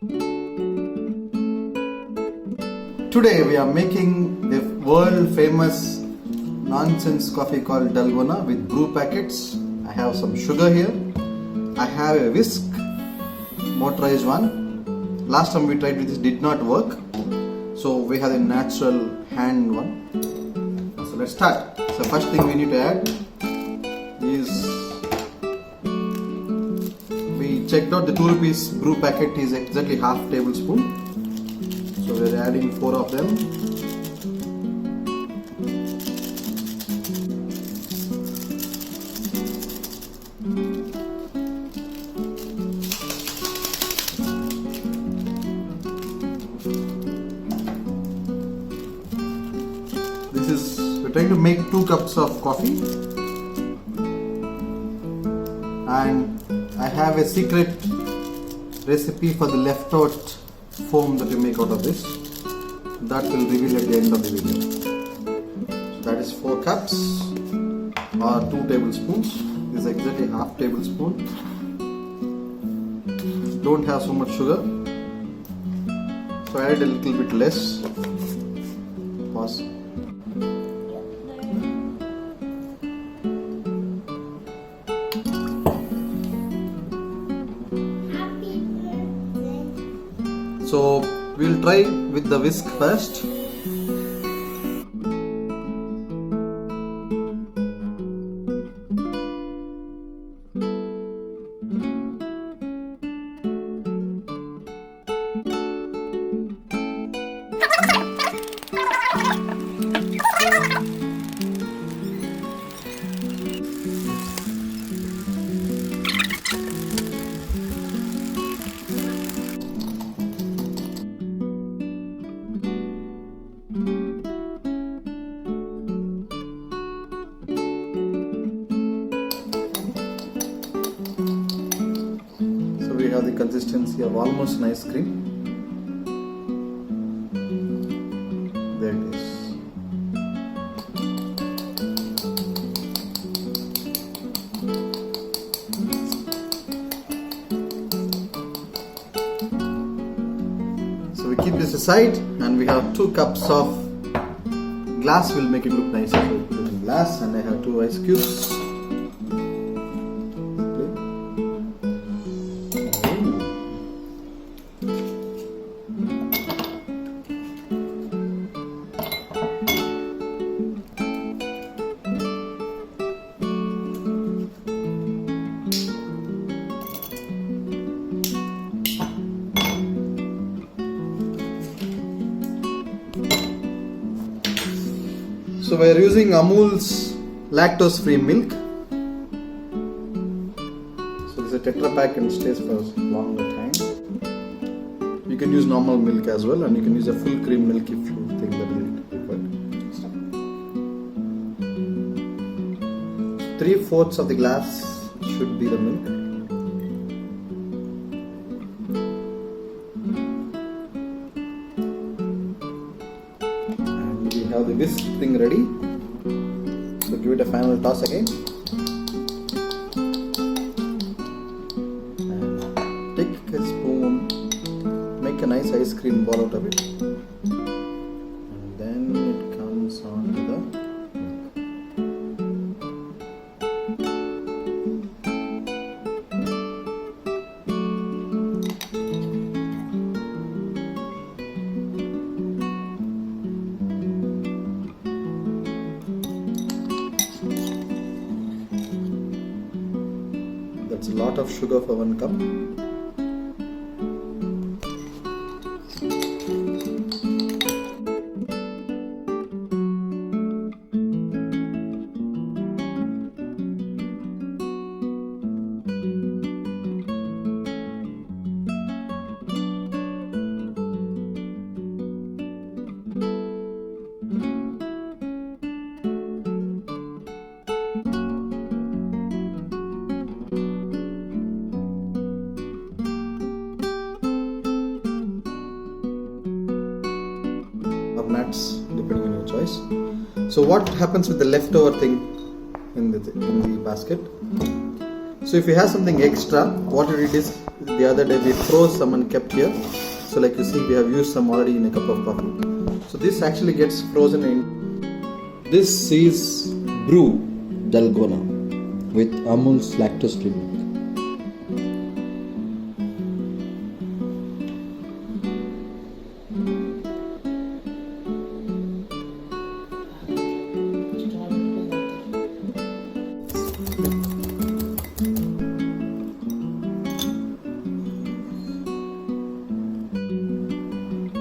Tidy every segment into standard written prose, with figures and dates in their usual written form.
Today we are making the world famous nonsense coffee called Dalgona with brew packets. I have some sugar here. I have a whisk, motorized one. Last time we tried with this did not work. So we have a natural hand one. So let's start. So first thing we need to add is, we checked out the 2 rupees brew packet is exactly half tablespoon. So we are adding 4 of them. We're trying to make 2 cups of coffee, and I have a secret recipe for the left out foam that you make out of this. That will reveal at the end of the video. So that is 4 cups or 2 tablespoons. This is exactly half tablespoon. Don't have so much sugar, so I add a little bit less. Pause. So we'll try with the whisk first. We have the consistency of almost an ice cream. There it is. So we keep this aside, and we have 2 cups of glass. Will make it look nice. So we put it in glass, and I have 2 ice cubes. So we are using Amul's lactose free milk. So this is a Tetra pack and stays for a longer time. You can use normal milk as well, and you can use a full cream milk if you think that is preferred. 3/4 of the glass should be the milk. Have the whisk thing ready, so give it a final toss again, and take a spoon, make a nice ice cream ball out of it, and then it comes on to the milk. That's a lot of sugar for 1 cup. Nuts, depending on your choice. So what happens with the leftover thing in the basket? So if you have something extra, what you did is the other day we froze some and kept here. So like you see, we have used some already in a cup of coffee. So this actually gets frozen in. This is brew Dalgona with Amul's lactose free milk.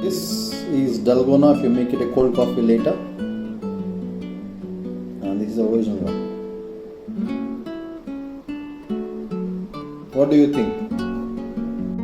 This is Dalgona if you make it a cold coffee later. And this is the original one. What do you think?